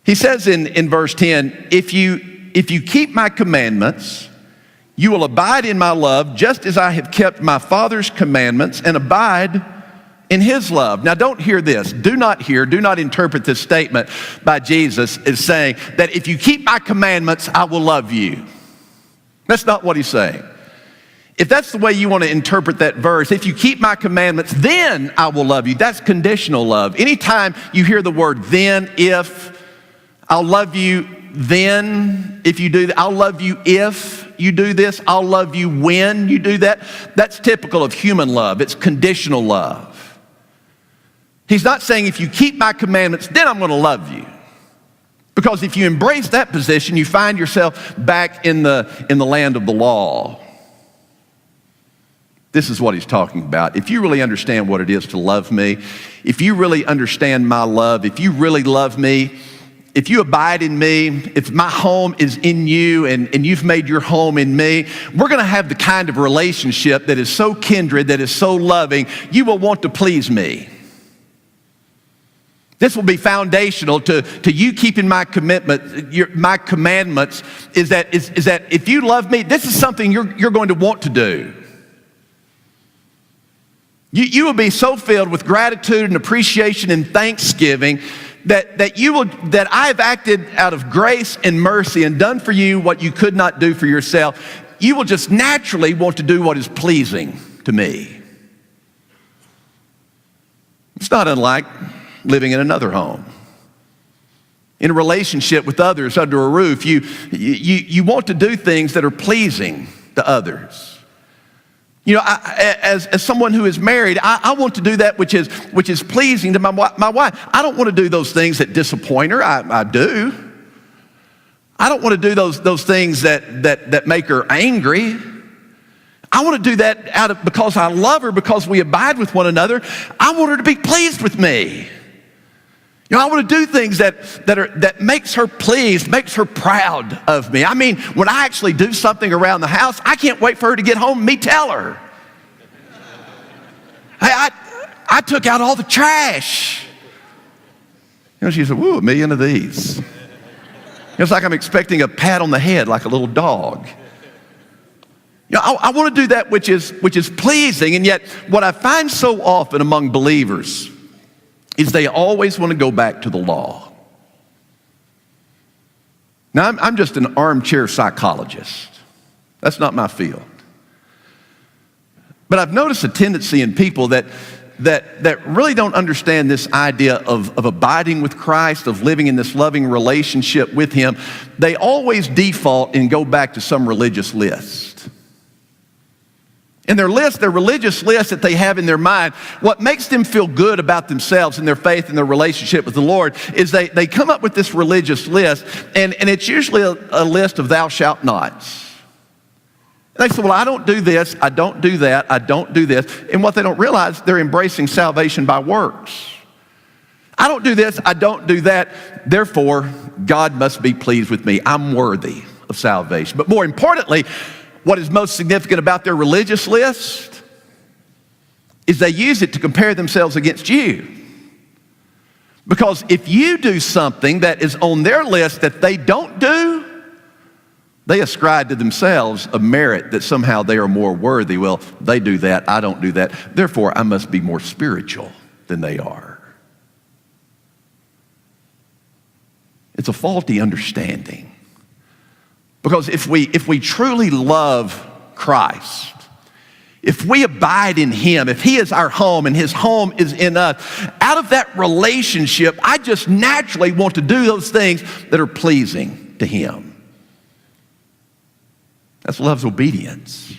He says in verse 10, if you keep my commandments, you will abide in my love, just as I have kept my Father's commandments and abide in his love. Now don't hear this. Do not interpret this statement by Jesus as saying that if you keep my commandments, I will love you. That's not what he's saying. If that's the way you want to interpret that verse, if you keep my commandments, then I will love you. That's conditional love. Anytime you hear the word then, if, I'll love you then if you do that, I'll love you if you do this, I'll love you when you do that, that's typical of human love. It's conditional love. He's not saying if you keep my commandments, then I'm going to love you. Because if you embrace that position, you find yourself back in the land of the law. This is what he's talking about. If you really understand what it is to love me, if you really understand my love, if you really love me, if you abide in me, if my home is in you and you've made your home in me, we're going to have the kind of relationship that is so kindred, that is so loving, you will want to please me. This will be foundational to you keeping my commitment. My commandments is that if you love me, this is something you're going to want to do. You will be so filled with gratitude and appreciation and thanksgiving that I have acted out of grace and mercy and done for you what you could not do for yourself. You will just naturally want to do what is pleasing to me. It's not unlike living in another home. In a relationship with others under a roof, you want to do things that are pleasing to others. You know, as someone who is married, I want to do that which is pleasing to my wife. I don't want to do those things that disappoint her. I do. I don't want to do those things that make her angry. I want to do that because I love her, because we abide with one another. I want her to be pleased with me. You know, I want to do things that makes her pleased, makes her proud of me. I mean, when I actually do something around the house, I can't wait for her to get home and me tell her. Hey, I took out all the trash. You know, she said, "Woo, 1,000,000 of these." It's like I'm expecting a pat on the head like a little dog. You know, I want to do that which is pleasing, and yet what I find so often among believers is they always want to go back to the law. Now, I'm just an armchair psychologist. That's not my field. But I've noticed a tendency in people that really don't understand this idea of abiding with Christ, of living in this loving relationship with Him. They always default and go back to some religious list. In their religious list that they have in their mind, what makes them feel good about themselves and their faith and their relationship with the Lord is they come up with this religious list, and it's usually a list of thou shalt nots. And they say, well, I don't do this, I don't do that, I don't do this. And what they don't realize, they're embracing salvation by works. I don't do this, I don't do that, therefore, God must be pleased with me. I'm worthy of salvation. But more importantly, what is most significant about their religious list is they use it to compare themselves against you. Because if you do something that is on their list that they don't do, they ascribe to themselves a merit that somehow they are more worthy. Well, they do that, I don't do that. Therefore, I must be more spiritual than they are. It's a faulty understanding. Because if we truly love Christ, if we abide in Him, if He is our home and His home is in us, out of that relationship, I just naturally want to do those things that are pleasing to Him. That's love's obedience.